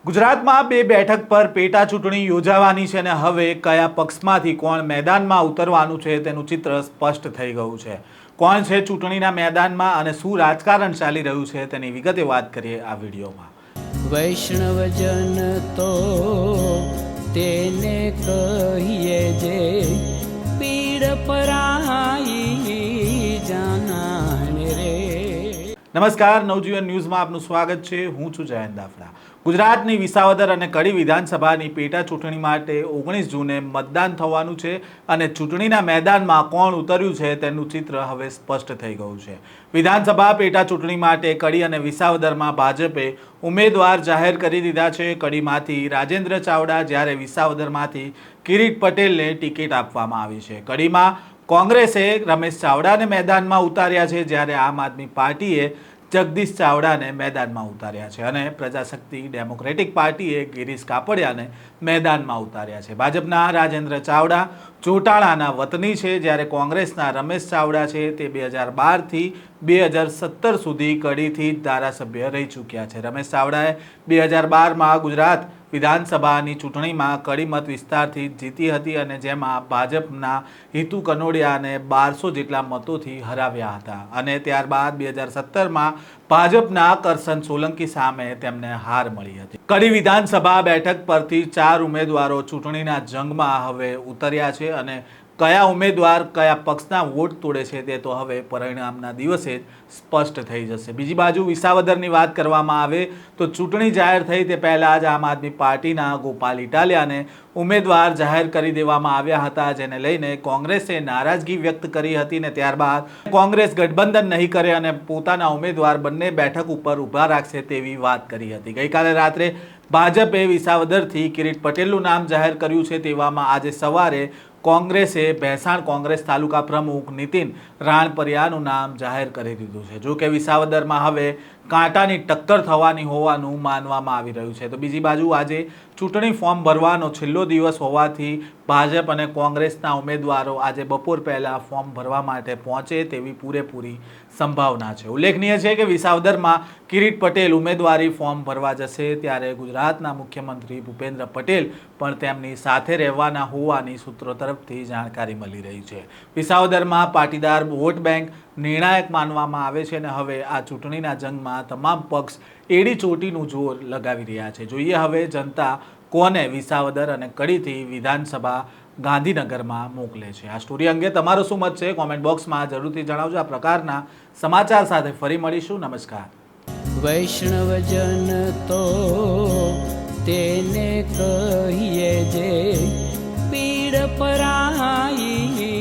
ગુજરાતમાં બે બેઠક પર પેટા ચૂંટણી યોજાવાની છે અને હવે કયા પક્ષમાંથી કોણ મેદાનમાં ઉતરવાનું છે તેનું ચિત્ર સ્પષ્ટ થઈ ગયું છે। કોણ છે ચૂંટણીના મેદાનમાં અને શું રાજકારણ ચાલી રહ્યું છે તેની વિગતે વાત કરીએ આ વિડીયોમાં। વૈષ્ણવજન તો તેને કહીએ જે પીડ પરાઈ જાનાને રે। નમસ્કાર, નવજીવન ન્યૂઝમાં આપનું સ્વાગત છે। હું છું જયંત દાફડા। ગુજરાતની વિસાવદર અને કડી વિધાનસભાની પેટા ચૂંટણી માટે 19 જૂને મતદાન થવાનું છે અને ચૂંટણીના મેદાનમાં કોણ ઉતર્યું છે તેનું ચિત્ર હવે સ્પષ્ટ થઈ ગયું છે। વિધાનસભા પેટા ચૂંટણી માટે કડી અને વિસાવદરમાં ભાજપે ઉમેદવાર જાહેર કરી દીધા છે। કડીમાંથી રાજેન્દ્ર ચાવડા જ્યારે વિસાવદરમાંથી કિરીટ પટેલને ટિકિટ આપવામાં આવી છે। કડીમાં કોંગ્રેસે રમેશ ચાવડાને મેદાનમાં ઉતાર્યા છે જ્યારે આમ આદમી પાર્ટીએ જગદીશ ચાવડાને મેદાનમાં ઉતાર્યા છે અને પ્રજાશક્તિ ડેમોક્રેટિક પાર્ટીએ ગિરીશ કાપડિયાને મેદાનમાં ઉતાર્યા છે। ભાજપના રાજેન્દ્ર ચાવડા ચોટાળાના વતની છે જ્યારે કોંગ્રેસના રમેશ ચાવડા છે તે 2012થી 2017 સુધી કડીથી જ ધારાસભ્ય રહી ચૂક્યા છે। રમેશ ચાવડાએ 2012માં ગુજરાત વિધાનસભાની ચૂંટણીમાં કડી મત વિસ્તારથી જીતી હતી અને જેમાં ભાજપના હિતુ કનોડિયાને 1200 જેટલા મતોથી હરાવ્યા હતા અને ત્યારબાદ 2017માં ભાજપના કરશન સોલંકી સામે તેમને હાર મળી હતી। કડી વિધાનસભા બેઠક પરથી 4 ઉમેદવારો ચૂંટણીના જંગમાં હવે ઉતર્યા છે અને કયા ઉમેદવાર કયા પક્ષના વોટ તોડે છે તે તો હવે પરિણામના દિવસે જ સ્પષ્ટ થઈ જશે। બીજી બાજુ વિસાવદરની વાત કરવામાં આવે તો ચૂંટણી જાહેર થઈ તે પહેલાં જ આમ આદમી પાર્ટીના ગોપાલ ઇટાલિયાને ઉમેદવાર જાહેર કરી દેવામાં આવ્યા હતા જેને લઈને કોંગ્રેસે નારાજગી વ્યક્ત કરી હતી ને ત્યારબાદ કોંગ્રેસ ગઠબંધન નહીં કરે અને પોતાના ઉમેદવાર બંને બેઠક ઉપર ઊભા રાખશે તેવી વાત કરી હતી। ગઈકાલે રાત્રે ભાજપે વિસાવદરથી કિરીટ પટેલનું નામ જાહેર કર્યું છે। તેવામાં આજે સવારે કોંગ્રેસે ભેસાણ કોંગ્રેસ તાલુકા પ્રમુખ નીતિન રાણપરિયાનું નામ જાહેર કરી દીધું છે। જો કે વિસાવદરમાં હવે કાંટાની ટક્કર થવાની હોવાનું માનવામાં આવી રહ્યું છે। તો બીજી બાજુ આજે ચૂંટણી ફોર્મ ભરવાનો છેલ્લો દિવસ હોવાથી ભાજપ અને કોંગ્રેસના ઉમેદવારો આજે બપોર પહેલાં ફોર્મ ભરવા માટે પહોંચે તેવી પૂરેપૂરી સંભાવના છે। ઉલ્લેખનીય છે કે વિસાવદરમાં કિરીટ પટેલ ઉમેદવારી ફોર્મ ભરવા જશે ત્યારે ગુજરાતના મુખ્યમંત્રી ભૂપેન્દ્ર પટેલ પણ તેમની સાથે રહેવાના હોવાની સૂત્રો તરફથી જાણકારી મળી રહી છે। વિસાવદરમાં પાટીદાર વોટ બેંક નિર્ણાયક માનવામાં આવે છે અને હવે આ ચૂંટણીના જંગમાં તમામ પક્ષ એડી ચોટીનું જોર લગાવી રહ્યા છે। જોઈએ હવે જનતા કોને વિસાવદર અને કડીથી વિધાનસભા ગાંધીનગરમાં મોકલે છે। આ સ્ટોરી અંગે તમારો શું મત છે કોમેન્ટ બોક્સમાં જરૂરથી જણાવજો। આ પ્રકારના સમાચાર સાથે ફરી મળીશું। નમસ્કાર। વૈષ્ણવજન તો તેને કહીએ જે પીડ પરાઈ